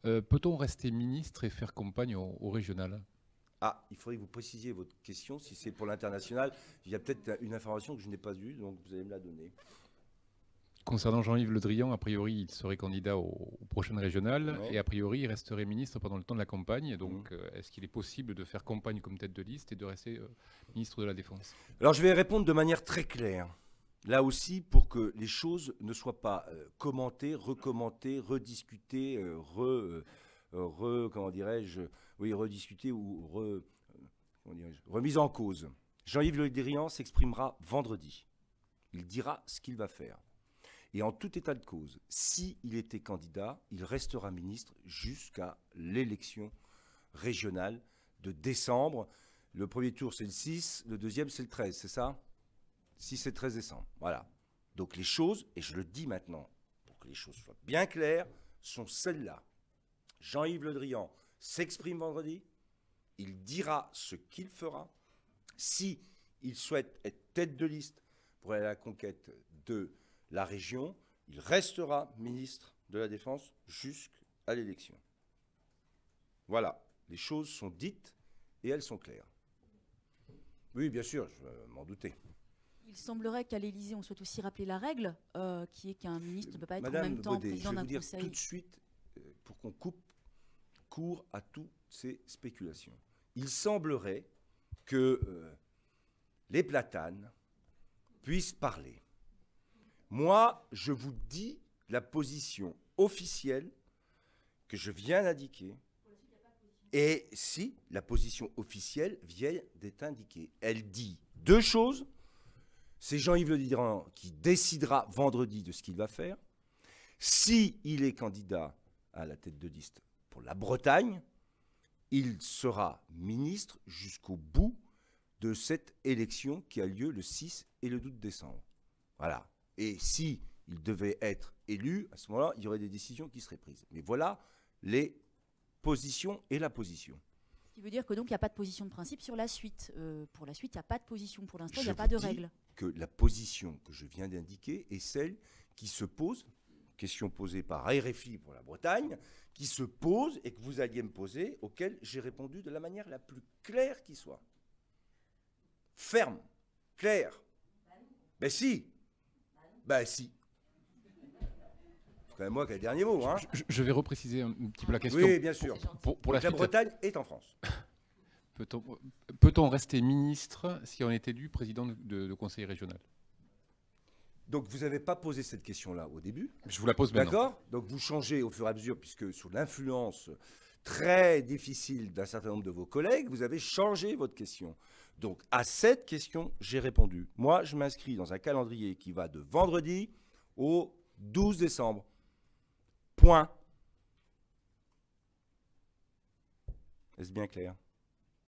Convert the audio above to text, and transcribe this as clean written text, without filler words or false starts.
Peut-on rester ministre et faire campagne au régional? Ah, il faudrait que vous précisiez votre question. Si c'est pour l'international, il y a peut-être une information que je n'ai pas eue, donc vous allez me la donner. Concernant Jean-Yves Le Drian, a priori, il serait candidat aux prochaines régionales Ouais. et a priori, il resterait ministre pendant le temps de la campagne. Mhm. Donc, est-ce qu'il est possible de faire campagne comme tête de liste et de rester ministre de la Défense? Alors je vais répondre de manière très claire. Là aussi, pour que les choses ne soient pas commentées, recommentées, rediscutées, comment dirais-je, oui, rediscutées ou remises en cause. Jean-Yves Le Drian s'exprimera vendredi. Il dira ce qu'il va faire. Et en tout état de cause, s'il était candidat, il restera ministre jusqu'à l'élection régionale de décembre. Le premier tour, c'est le 6, le deuxième, c'est le 13, c'est ça? 6 et 13 décembre. Voilà. Donc les choses, et je le dis maintenant, pour que les choses soient bien claires, sont celles-là. Jean-Yves Le Drian s'exprime vendredi, il dira ce qu'il fera. Si il souhaite être tête de liste pour aller à la conquête de la région, il restera ministre de la Défense jusqu'à l'élection. Voilà, les choses sont dites et elles sont claires. Oui, bien sûr, je m'en doutais. Il semblerait qu'à l'Élysée, on souhaite aussi rappeler la règle, qui est qu'un ministre ne peut pas être Madame en même temps Baudet, président je vais d'un vous dire conseil. tout de suite, pour qu'on coupe court à toutes ces spéculations. Il semblerait que les platanes puissent parler. Moi, je vous dis la position officielle que je viens d'indiquer. Et si la position officielle vient d'être indiquée, elle dit deux choses. C'est Jean-Yves Le Drian qui décidera vendredi de ce qu'il va faire. S'il est candidat à la tête de liste pour la Bretagne, il sera ministre jusqu'au bout de cette élection qui a lieu le 6 et le 12 décembre. Voilà. Et si il devait être élu, à ce moment-là, il y aurait des décisions qui seraient prises. Mais voilà les positions et la position. Ce qui veut dire que donc il n'y a pas de position de principe sur la suite. Pour la suite, il n'y a pas de position. Pour l'instant, il n'y Je a pas de vous dis règle. que la position que je viens d'indiquer est celle qui se pose, question posée par RFI pour la Bretagne, qui se pose et que vous alliez me poser, auquel j'ai répondu de la manière la plus claire qui soit. Ferme, claire. Ben si. Ben si. C'est quand même moi qui ai le dernier mot. Hein. Je vais repréciser un petit peu la question. Oui, bien sûr. Pour la la suite, Bretagne est en France. peut-on rester ministre si on est élu président de conseil régional? Donc vous n'avez pas posé cette question-là au début. Je vous la pose maintenant. D'accord. Donc vous changez au fur et à mesure, puisque sous l'influence très difficile d'un certain nombre de vos collègues, vous avez changé votre question. Donc à cette question, j'ai répondu. Moi, je m'inscris dans un calendrier qui va de vendredi au 12 décembre. Point. Est-ce bien clair?